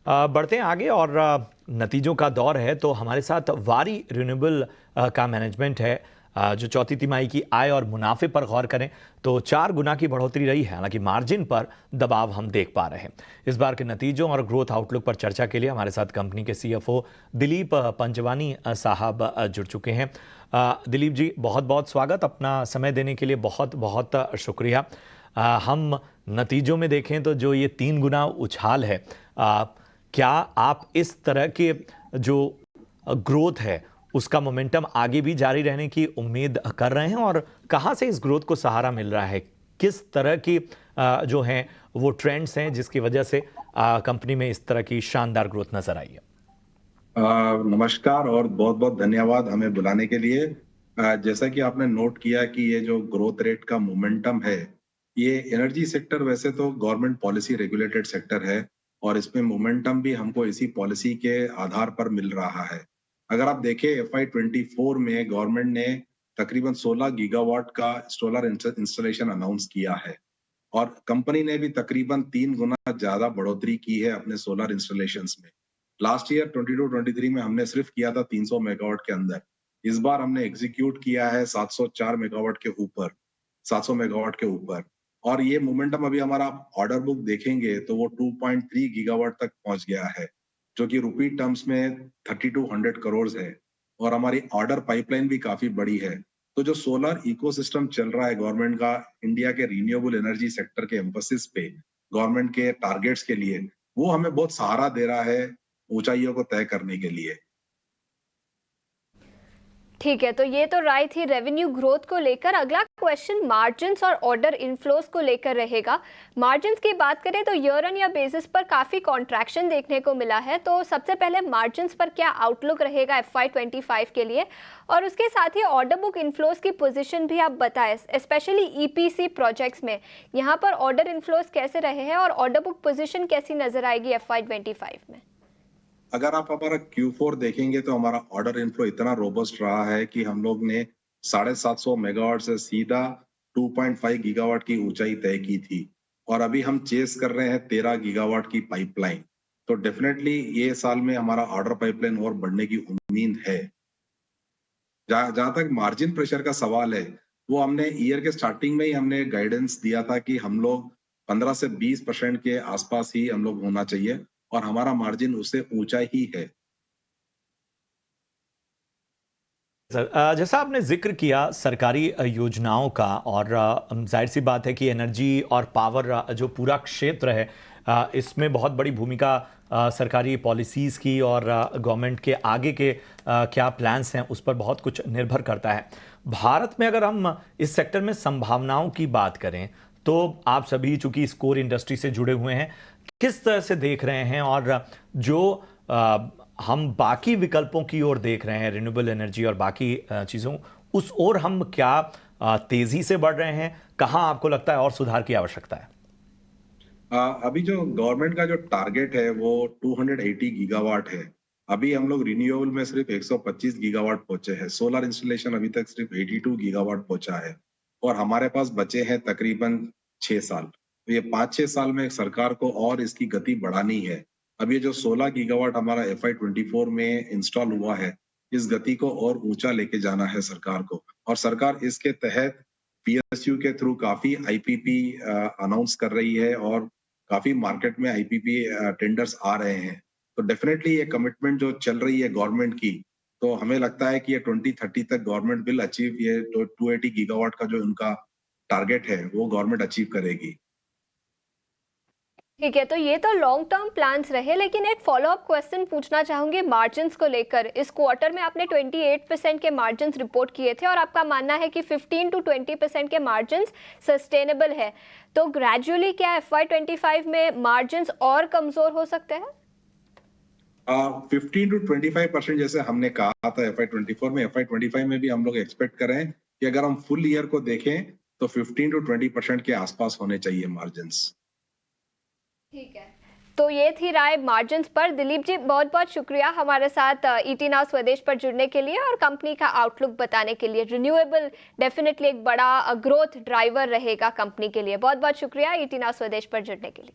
बढ़ते हैं आगे और नतीजों का दौर है। तो हमारे साथ वारी रिन्यूएबल का मैनेजमेंट है, जो चौथी तिमाही की आय और मुनाफे पर गौर करें तो 4 गुना की बढ़ोतरी रही है। हालांकि मार्जिन पर दबाव हम देख पा रहे हैं। इस बार के नतीजों और ग्रोथ आउटलुक पर चर्चा के लिए हमारे साथ कंपनी के CFO दिलीप पंजवानी साहब जुड़ चुके हैं। दिलीप जी, बहुत बहुत स्वागत। अपना समय देने के लिए बहुत बहुत शुक्रिया। हम नतीजों में देखें तो जो ये 3 गुना उछाल है, क्या आप इस तरह के जो ग्रोथ है उसका मोमेंटम आगे भी जारी रहने की उम्मीद कर रहे हैं, और कहां से इस ग्रोथ को सहारा मिल रहा है? किस तरह की जो हैं वो ट्रेंड्स हैं जिसकी वजह से कंपनी में इस तरह की शानदार ग्रोथ नजर आई है? नमस्कार और बहुत बहुत धन्यवाद हमें बुलाने के लिए। जैसा कि आपने नोट किया कि ये जो ग्रोथ रेट का मोमेंटम है, ये एनर्जी सेक्टर वैसे तो गवर्नमेंट पॉलिसी रेगुलेटेड सेक्टर है और इसमें मोमेंटम भी हमको इसी पॉलिसी के आधार पर मिल रहा है। अगर आप देखें FY24 में गवर्नमेंट ने तकरीबन 16 गीगावाट का सोलर इंस्टॉलेशन अनाउंस किया है और कंपनी ने भी तकरीबन 3 गुना ज्यादा बढ़ोतरी की है अपने सोलर इंस्टॉलेशंस में। लास्ट ईयर 22-23 में हमने सिर्फ किया था 300 मेगावाट के अंदर। इस बार हमने एग्जीक्यूट किया है 704 मेगावाट के ऊपर, 700 मेगावाट के ऊपर। और ये मोमेंटम अभी हमारा ऑर्डर बुक देखेंगे तो वो 2.3 गीगावाट तक पहुंच गया है, जो कि रुपी टर्म्स में 3200 करोड़ है। और हमारी ऑर्डर पाइपलाइन भी काफी बड़ी है। तो जो सोलर इकोसिस्टम चल रहा है गवर्नमेंट का इंडिया के रिन्यूएबल एनर्जी सेक्टर के एम्फोसिस पे, गवर्नमेंट के टारगेट्स के लिए, वो हमें बहुत सहारा दे रहा है ऊंचाइयों को तय करने के लिए। ठीक है, तो ये तो राय थी रेवेन्यू ग्रोथ को लेकर। अगला क्वेश्चन मार्जिन्स और ऑर्डर इनफ्लोस को लेकर रहेगा। मार्जिन्स की बात करें तो ईयर ऑन ईयर बेसिस पर काफ़ी कॉन्ट्रैक्शन देखने को मिला है। तो सबसे पहले मार्जिन्स पर क्या आउटलुक रहेगा FY25 के लिए, और उसके साथ ही ऑर्डर बुक इनफ्लोस की पोजीशन भी आप बताएं, स्पेशली EPC प्रोजेक्ट्स में यहाँ पर ऑर्डर इनफ्लोस कैसे रहे हैं और ऑर्डर बुक पोजिशन कैसी नजर आएगी FY25 में? अगर आप हमारा Q4 देखेंगे तो हमारा ऑर्डर इनफ्लो इतना रोबस्ट रहा है कि हम लोग ने 750 मेगावाट से सीधा 2.5 गीगावाट की ऊंचाई तय की थी और अभी हम चेस कर रहे हैं 13 गीगावाट की पाइपलाइन। तो डेफिनेटली ये साल में हमारा ऑर्डर पाइपलाइन और बढ़ने की उम्मीद है। जहां तक मार्जिन प्रेशर का सवाल है, वो हमने ईयर के स्टार्टिंग में ही हमने गाइडेंस दिया था कि हम लोग 15 से 20% के आसपास ही हम लोग होना चाहिए और हमारा मार्जिन उससे ऊंचा ही है। सर, जैसा आपने जिक्र किया सरकारी योजनाओं का, और जाहिर सी बात है कि एनर्जी और पावर जो पूरा क्षेत्र है, इसमें बहुत बड़ी भूमिका सरकारी पॉलिसीज़ की और गवर्नमेंट के आगे के क्या प्लान्स हैं उस पर बहुत कुछ निर्भर करता है। भारत में अगर हम इस सेक्टर में संभावनाओं की बात करें तो आप सभी चूंकि इस कोर इंडस्ट्री से जुड़े हुए हैं, किस तरह से देख रहे हैं, और जो हम बाकी विकल्पों की ओर देख रहे हैं, रिन्यूएबल एनर्जी और बाकी चीज़ों, उस ओर हम क्या तेजी से बढ़ रहे हैं? कहाँ आपको लगता है और सुधार की आवश्यकता है? अभी जो गवर्नमेंट का जो टारगेट है वो 280 गीगावाट है। अभी हम लोग रिन्यूएबल में सिर्फ 125 गीगावाट पहुंचे हैं। सोलर इंस्टॉलेशन अभी तक सिर्फ 82 गीगावाट पहुंचा है और हमारे पास बचे हैं तकरीबन 6 साल। तो ये 5-6 साल में सरकार को और इसकी गति बढ़ानी है। अब ये जो 16 गीगावाट हमारा FY24 में इंस्टॉल हुआ है, इस गति को और ऊंचा लेके जाना है सरकार को, और सरकार इसके तहत PSU के थ्रू काफी IPP अनाउंस कर रही है और काफी मार्केट में IPP टेंडर्स आ रहे हैं। तो डेफिनेटली ये कमिटमेंट जो चल रही है गवर्नमेंट की, तो हमें लगता है कि ये 2030 तक गवर्नमेंट विल अचीव ये 280 गीगावाट का जो उनका टारगेट है वो गवर्नमेंट अचीव करेगी। ठीक है, तो ये तो लॉन्ग टर्म प्लान्स रहे, लेकिन एक फॉलोअप क्वेश्चन पूछना चाहूंगी मार्जिन्स को लेकर। इस क्वार्टर में आपने 28% के मार्जिन्स रिपोर्ट किए थे और आपका मानना है कि 15 to 20% के मार्जिन्स सस्टेनेबल है। तो ग्रेजुअली क्या FY25 में मार्जिन्स और कमजोर हो सकते हैं? 15 to 25% जैसे हमने कहा था FY24 में, FY25 में भी हम लोग एक्सपेक्ट कर रहे हैं कि अगर हम फुल ईयर को देखें तो 15 to 20% के आसपास होने चाहिए मार्जिन्स। ठीक है, तो ये थी राय मार्जिन्स पर। दिलीप जी, बहुत बहुत शुक्रिया हमारे साथ ET नाउ स्वदेश पर जुड़ने के लिए और कंपनी का आउटलुक बताने के लिए। रिन्यूएबल डेफिनेटली एक बड़ा ग्रोथ ड्राइवर रहेगा कंपनी के लिए। बहुत बहुत शुक्रिया ET नाउ स्वदेश पर जुड़ने के लिए।